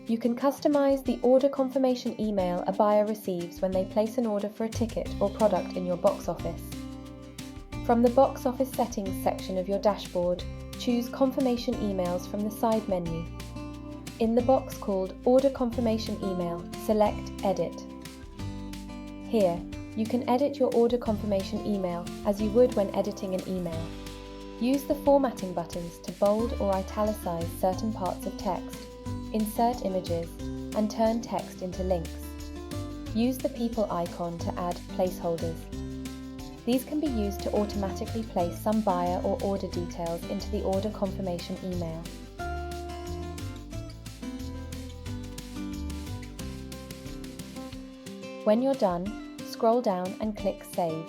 You can customize the order confirmation email a buyer receives when they place an order for a ticket or product in your box office. From the box office settings section of your dashboard, choose confirmation emails from the side menu. In the box called Order Confirmation Email, select Edit. Here, you can edit your order confirmation email as you would when editing an email. Use the formatting buttons to bold or italicize certain parts of text, insert images, and turn text into links. Use the people icon to add placeholders. These can be used to automatically place some buyer or order details into the order confirmation email. When you're done, scroll down and click Save.